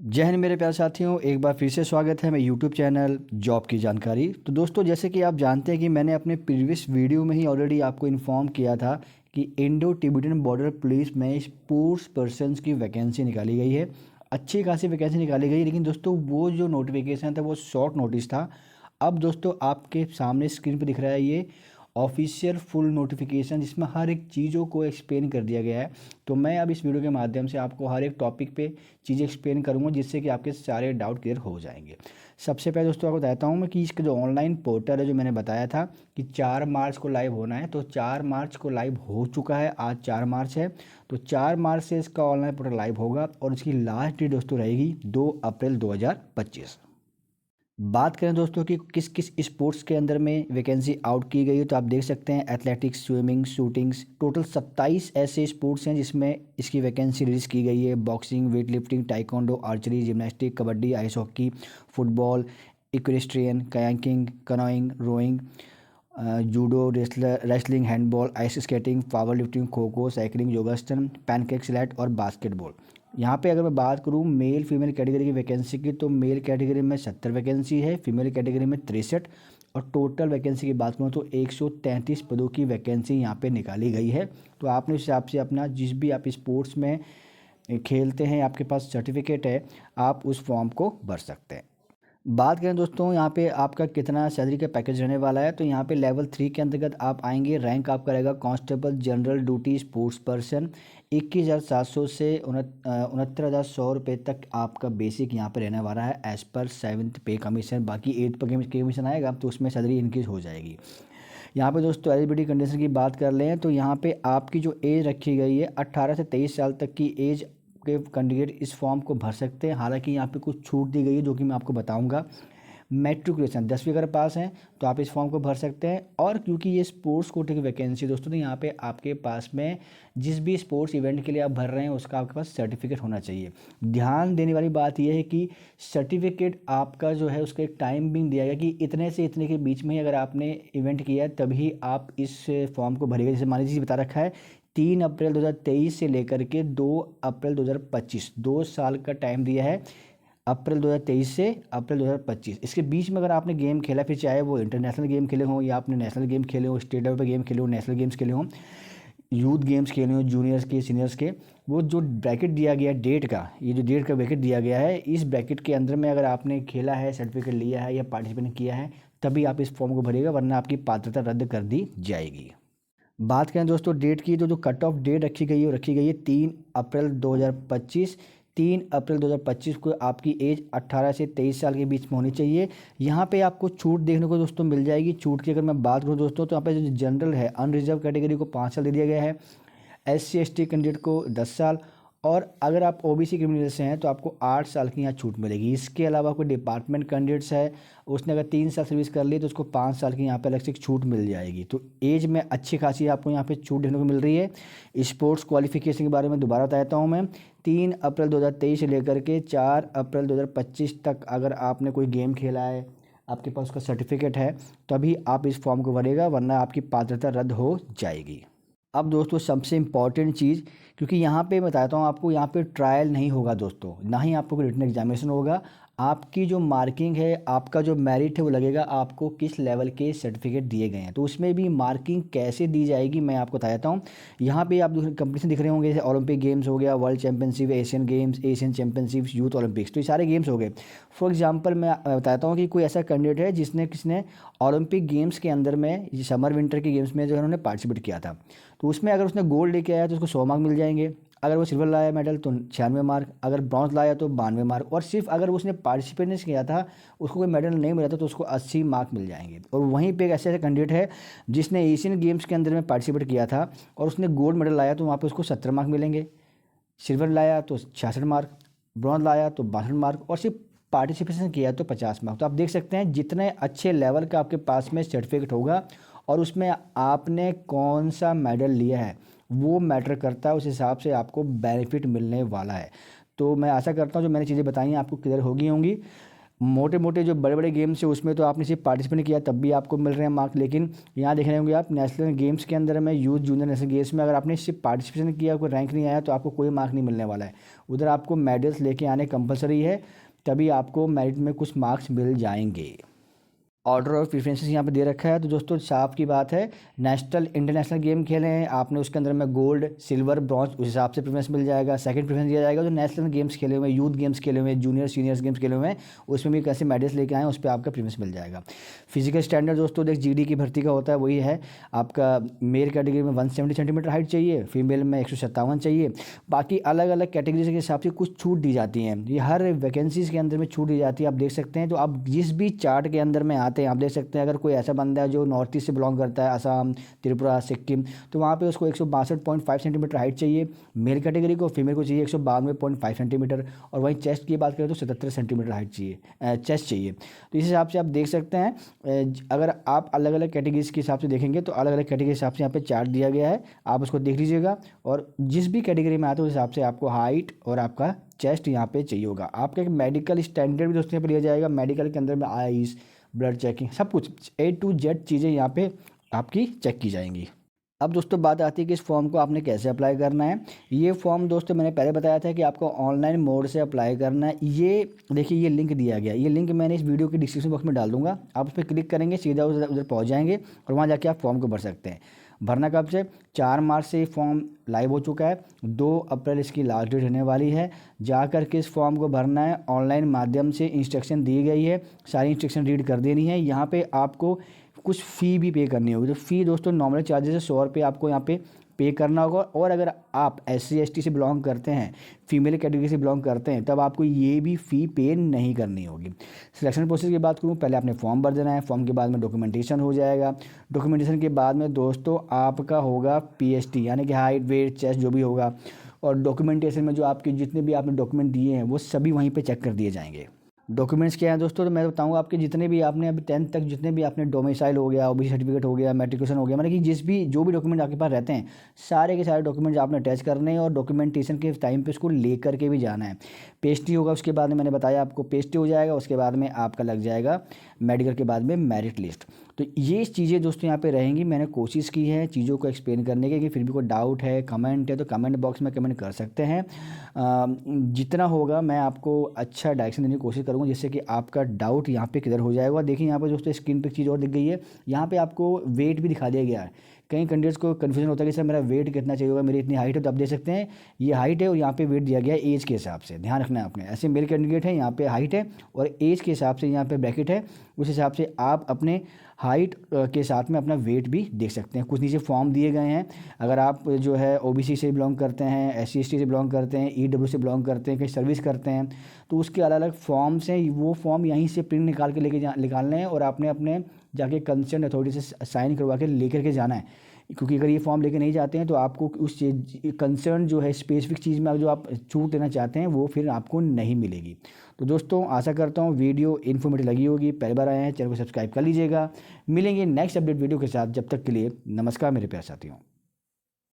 जय हिंद मेरे प्यारे साथियों, एक बार फिर से स्वागत है मेरे यूट्यूब चैनल जॉब की जानकारी। तो दोस्तों, जैसे कि आप जानते हैं कि मैंने अपने प्रीवियस वीडियो में ही ऑलरेडी आपको इन्फॉर्म किया था कि इंडो टिबेटन बॉर्डर पुलिस में स्पोर्ट्स पर्सन्स की वैकेंसी निकाली गई है। अच्छी खासी वैकेंसी निकाली गई, लेकिन दोस्तों वो जो नोटिफिकेशन था वो शॉर्ट नोटिस था। अब दोस्तों आपके सामने स्क्रीन पर दिख रहा है ये ऑफिशियल फुल नोटिफिकेशन, जिसमें हर एक चीज़ों को एक्सप्लेन कर दिया गया है। तो मैं अब इस वीडियो के माध्यम से आपको हर एक टॉपिक पे चीज़ें एक्सप्लेन करूंगा, जिससे कि आपके सारे डाउट क्लियर हो जाएंगे। सबसे पहले दोस्तों आपको बताता हूँ मैं कि इसका जो ऑनलाइन पोर्टल है, जो मैंने बताया था कि 4 मार्च को लाइव होना है, तो 4 मार्च को लाइव हो चुका है। आज 4 मार्च है, तो 4 मार्च से इसका ऑनलाइन पोर्टल लाइव होगा और इसकी लास्ट डेट दोस्तों रहेगी 2 अप्रैल 2025। बात करें दोस्तों कि किस किस स्पोर्ट्स के अंदर में वैकेंसी आउट की गई है, तो आप देख सकते हैं एथलेटिक्स, स्विमिंग, शूटिंग्स, टोटल 27 ऐसे स्पोर्ट्स हैं जिसमें इसकी वैकेंसी रिलीज की गई है। Boxing, weight lifting, taekwondo, archery, gymnastic, kabaddi, ice hockey, football, equestrian, kayaking, canoeing, rowing, judo, wrestling, handball, ice skating, power lifting, kho kho, cycling, योगासन, पैनकेक स्लैट और बास्केटबॉल। यहाँ पे अगर मैं बात करूँ मेल फीमेल कैटेगरी की वैकेंसी की, तो मेल कैटेगरी में 70 वैकेंसी है, फीमेल कैटेगरी में 63, और टोटल वैकेंसी की बात करूँ तो 133 पदों की वैकेंसी यहाँ पे निकाली गई है। तो आपने उस हिसाब से अपना जिस भी आप स्पोर्ट्स में खेलते हैं, आपके पास सर्टिफिकेट है, आप उस फॉर्म को भर सकते हैं। बात करें दोस्तों यहाँ पे आपका कितना सैलरी का पैकेज रहने वाला है, तो यहाँ पे लेवल 3 के अंतर्गत आप आएंगे। रैंक आपका रहेगा constable general duty sports person. 21,700 से 69,100 रुपये तक आपका बेसिक यहाँ पे रहने वाला है एज पर 7th पे कमीशन। बाकी 8th पे कमीशन आएगा तो उसमें सैलरी इंक्रीज हो जाएगी। यहाँ पे दोस्तों एलिजिबिलिटी कंडीशन की बात कर लें तो यहाँ पे आपकी जो एज रखी गई है 18 से 23 साल तक की एज के कैंडिडेट इस फॉर्म को भर सकते हैं। हालांकि यहाँ पे कुछ छूट दी गई है जो कि मैं आपको बताऊंगा। मैट्रिकुलेशन 10वीं अगर पास हैं तो आप इस फॉर्म को भर सकते हैं। और क्योंकि ये स्पोर्ट्स कोटे की वैकेंसी दोस्तों, तो यहाँ पे आपके पास में जिस भी स्पोर्ट्स इवेंट के लिए आप भर रहे हैं उसका आपके पास सर्टिफिकेट होना चाहिए। ध्यान देने वाली बात यह है कि सर्टिफिकेट आपका जो है उसका एक टाइम भी दिया गया कि इतने से इतने के बीच में ही अगर आपने इवेंट किया है तभी आप इस फॉर्म को भरेगा। जैसे मान लीजिए बता रखा है 3 अप्रैल 2023 से लेकर के 2 अप्रैल 2025, 2 साल का टाइम दिया है। अप्रैल 2023 से अप्रैल 2025, इसके बीच में अगर आपने गेम खेला, फिर चाहे वो इंटरनेशनल गेम खेले हों या आपने नेशनल गेम खेले हो, स्टेट लेवल पे गेम खेले हो, नेशनल गेम्स खेले हों, यूथ गेम्स खेले हो, जूनियर्स के, सीनियर्स के, वो जो ब्रैकेट दिया गया डेट का, ये जो डेट का ब्रैकेट दिया गया है, इस ब्रैकेट के अंदर में अगर आपने खेला है, सर्टिफिकेट लिया है या पार्टिसिपेट किया है, तभी आप इस फॉर्म को भरिएगा, वरना आपकी पात्रता रद्द कर दी जाएगी। बात करें दोस्तों डेट की, तो जो कट ऑफ डेट रखी गई है वो रखी गई है 3 अप्रैल 2025। 3 अप्रैल 2025 को आपकी एज 18 से 23 साल के बीच में होनी चाहिए। यहाँ पे आपको छूट देखने को दोस्तों मिल जाएगी। छूट की अगर मैं बात करूँ दोस्तों, तो यहाँ पे जो जनरल है अनरिजर्व कैटेगरी को 5 साल दे दिया गया है, SC ST कैंडिडेट को 10 साल, और अगर आप OBC क्रिमिनल से हैं तो आपको 8 साल की यहाँ छूट मिलेगी। इसके अलावा कोई डिपार्टमेंट कैंडिडेट्स है, उसने अगर 3 साल सर्विस कर ली तो उसको 5 साल की यहाँ पे अलग से छूट मिल जाएगी। तो एज में अच्छी खासी आपको यहाँ पे छूट देखने को मिल रही है। स्पोर्ट्स क्वालिफिकेशन के बारे में दोबारा बताता हूँ मैं। 3 अप्रैल 2023 से लेकर के 4 अप्रैल 2025 तक अगर आपने कोई गेम खेला है, आपके पास उसका सर्टिफिकेट है, तभी आप इस फॉर्म को भरेगा, वरना आपकी पात्रता रद्द हो जाएगी। अब दोस्तों सबसे इम्पॉर्टेंट चीज़, क्योंकि यहाँ पे बताता हूँ आपको, यहाँ पे ट्रायल नहीं होगा दोस्तों, ना ही आपको कोई रिटन एग्जामिनेशन होगा। आपकी जो मार्किंग है, आपका जो मेरिट है, वो लगेगा आपको किस लेवल के सर्टिफिकेट दिए गए हैं। तो उसमें भी मार्किंग कैसे दी जाएगी मैं आपको बताता हूँ। यहाँ पे आप कंपटीशन दिख रहे होंगे, जैसे ओलंपिक गेम्स हो गया, world championship, Asian games, Asian championship, youth Olympics, तो ये सारे गेम्स हो गए। फॉर एग्जाम्पल मैं बताता हूँ कि कोई ऐसा कैंडिडेट है जिसने किसने ओलंपिक गेम्स के अंदर में, समर विंटर के गेम्स में जो है उन्होंने पार्टिसिपेट किया था, तो उसमें अगर उसने गोल्ड लेके आया तो उसको 100 मार्क मिल जाएंगे। अगर वो सिल्वर लाया मेडल तो 96 मार्क, अगर ब्रॉन्ज लाया तो 92 मार्क, और सिर्फ अगर उसने पार्टिसिपेट नहीं किया था, उसको कोई मेडल नहीं मिला था, तो उसको 80 मार्क मिल जाएंगे। और वहीं पे एक ऐसे कैंडिडेट है जिसने एशियन गेम्स के अंदर में पार्टिसिपेट किया था और उसने गोल्ड मेडल लाया, तो वहाँ पर उसको 70 मार्क मिलेंगे। सिल्वर लाया तो 66 मार्क, ब्रॉन्ज लाया तो 62 मार्क, और सिर्फ पार्टिसिपेशन किया तो 50 मार्क। तो आप देख सकते हैं जितने अच्छे लेवल का आपके पास में सर्टिफिकेट होगा और उसमें आपने कौन सा मेडल लिया है वो मैटर करता है, उस हिसाब से आपको बेनिफिट मिलने वाला है। तो मैं आशा करता हूँ जो मैंने चीज़ें बताई हैं आपको क्लियर होगी होंगी। मोटे मोटे जो बड़े बड़े गेम्स है उसमें तो आपने सिर्फ पार्टिसिपेट किया तब भी आपको मिल रहे हैं मार्क, लेकिन यहाँ देख रहे होंगे आप नेशनल गेम्स के अंदर में, यूथ जूनियर नेशनल गेम्स में अगर आपने सिर्फ पार्टिसिपेशन किया, कोई रैंक नहीं आया तो आपको कोई मार्क नहीं मिलने वाला है। उधर आपको मेडल्स लेके आने कंपलसरी है, तभी आपको मेरिट में कुछ मार्क्स मिल जाएंगे। ऑर्डर और प्रेफरेंसेस यहाँ पे दे रखा है। तो दोस्तों साफ की बात है, नेशनल इंटरनेशनल गेम खेले हैं आपने, उसके अंदर में गोल्ड सिल्वर ब्रॉन्ज उस हिसाब से प्रेफरेंस मिल जाएगा। सेकंड प्रेफरेंस दिया जाएगा जो नेशनल गेम्स खेले हुए हैं, यूथ गेम्स खेले हुए हैं, जूनियर सीनियर्स गेम्स खेले हुए हैं, उसमें भी कैसे मेडल्स लेके आए उस पर आपका प्रेफरेंस मिल जाएगा। फिजिकल स्टैंडर्ड दोस्तों देख जीडी की भर्ती का होता है, वही है आपका मेल कैटेगरी में 170 सेंटीमीटर हाइट चाहिए, फीमेल में 157 चाहिए। बाकी अलग अलग कैटेगरी के हिसाब से कुछ छूट दी जाती हैं, ये हर वैकेंसीज के अंदर में छूट दी जाती है, आप देख सकते हैं। तो आप जिस भी चार्ट के अंदर में आते हैं आप देख सकते हैं, अगर कोई ऐसा बंदा है जो नॉर्थ ईस्ट से बिलोंग करता है, असम, त्रिपुरा, सिक्किम, तो वहाँ पे उसको 162.5 सेंटीमीटर हाइट चाहिए मेल कैटेगरी को, फीमेल को चाहिए 192.5 सेंटीमीटर, और वहीं चेस्ट की बात करें तो 77 सेंटीमीटर हाइट चाहिए, चेस्ट चाहिए। तो इस हिसाब से आप देख सकते हैं, अगर आप अलग अलग कैटेगरीज के हिसाब से देखेंगे तो अलग अलग कैटेगरी के हिसाब से यहाँ पे चार्ट दिया गया है, आप उसको देख लीजिएगा। और जिस भी कैटेगरी में आते हो उस हिसाब से आपको हाइट और आपका चेस्ट यहाँ पे चाहिए होगा। आपका एक मेडिकल स्टैंडर्ड भी दोस्तों यहाँ पे लिया जाएगा, मेडिकल के अंदर में आईज, ब्लड चेकिंग, सब कुछ A to Z चीज़ें यहाँ पे आपकी चेक की जाएंगी। अब दोस्तों बात आती है कि इस फॉर्म को आपने कैसे अप्लाई करना है। ये फॉर्म दोस्तों मैंने पहले बताया था कि आपको ऑनलाइन मोड से अप्लाई करना है। ये देखिए ये लिंक दिया गया, ये लिंक मैंने इस वीडियो के डिस्क्रिप्शन बॉक्स में डाल दूंगा, आप उस पर क्लिक करेंगे सीधा उधर पहुँच जाएंगे और वहाँ जाके आप फॉर्म को भर सकते हैं। भरना कब से, 4 मार्च से ये फॉर्म लाइव हो चुका है, 2 अप्रैल इसकी लास्ट डेट रहने वाली है। जा कर के इस फॉर्म को भरना है, ऑनलाइन माध्यम से इंस्ट्रक्शन दी गई है, सारी इंस्ट्रक्शन रीड कर देनी है। यहाँ पे आपको कुछ फ़ी भी पे करनी होगी, तो फ़ी दोस्तों नॉर्मल चार्जेस है 100 रुपये आपको यहाँ पे पे करना होगा। और अगर आप SC ST से बिलोंग करते हैं, फीमेल कैटेगरी से बिलोंग करते हैं, तब आपको ये भी फ़ी पे नहीं करनी होगी। सिलेक्शन प्रोसेस की बात करूँ, पहले आपने फॉर्म भर देना है, फॉर्म के बाद में डॉक्यूमेंटेशन हो जाएगा, डॉक्यूमेंटेशन के बाद में दोस्तों आपका होगा PST यानी कि हाइट वेट चेस्ट जो भी होगा, और डॉक्यूमेंटेशन में जो आपके जितने भी आपने डॉक्यूमेंट दिए हैं वो सभी वहीं पर चेक कर दिए जाएंगे। डॉक्यूमेंट्स क्या हैं दोस्तों, तो मैं बताऊंगा आपके जितने भी आपने अभी 10th तक जितने भी आपने डोमिसाइल हो गया, OBC सर्टिफिकेट हो गया, मैट्रिकुलेशन हो गया, मतलब कि जो भी डॉक्यूमेंट आपके पास रहते हैं सारे के सारे डॉक्यूमेंट्स आपने अटैच करने हैं, और डॉक्यूमेंटेशन के टाइम पे उसको ले करके भी जाना है। पेस्टी होगा, उसके बाद में मैंने बताया आपको पेस्टी हो जाएगा, उसके बाद में आपका लग जाएगा मेडिकल के बाद में मेरिट लिस्ट। तो ये चीज़ें दोस्तों यहाँ पे रहेंगी। मैंने कोशिश की है चीज़ों को एक्सप्लेन करने की, कि फिर भी कोई डाउट है, कमेंट है तो कमेंट बॉक्स में कमेंट कर सकते हैं। जितना होगा मैं आपको अच्छा डायरेक्शन देने की कोशिश करूँगा, जिससे कि आपका डाउट यहाँ पे क्लियर हो जाएगा। देखिए यहाँ पर दोस्तों स्क्रीन पे चीज़ और दिख गई है, यहाँ पे आपको वेट भी दिखा दिया गया है। कई कैंडिडेट्स को कन्फ्यूजन होता है कि सर मेरा वेट कितना चाहिए होगा, मेरी इतनी हाइट है, तो आप देख सकते हैं ये हाइट है और यहाँ पे वेट दिया गया है एज के हिसाब से, ध्यान रखना है आपने। ऐसे मेरे कैंडिडेट है, यहाँ पे हाइट है और एज के हिसाब से यहाँ पे ब्रैकेट है, उस हिसाब से आप अपने हाइट के साथ में अपना वेट भी देख सकते हैं। कुछ नीचे फॉर्म दिए गए हैं, अगर आप जो है OBC से बिलोंग करते हैं, SC ST से बिलोंग करते हैं, EW से बिलोंग करते हैं, कहीं सर्विस करते हैं, तो उसके अलग अलग फॉर्म्स हैं, वो फॉर्म यहीं से प्रिंट निकाल के निकालने हैं, और आपने अपने जाके कंसर्न अथॉरिटी से साइन करवा के लेकर के जाना है। क्योंकि अगर ये फॉर्म लेके नहीं जाते हैं तो आपको उस कंसर्न जो है स्पेसिफिक चीज़ में जो आप छूट देना चाहते हैं वो फिर आपको नहीं मिलेगी। तो दोस्तों आशा करता हूँ वीडियो इन्फॉर्मेटिव लगी होगी। पहली बार आए हैं चैनल को सब्सक्राइब कर लीजिएगा। मिलेंगे नेक्स्ट अपडेट वीडियो के साथ, जब तक के लिए नमस्कार मेरे प्यारे साथियों।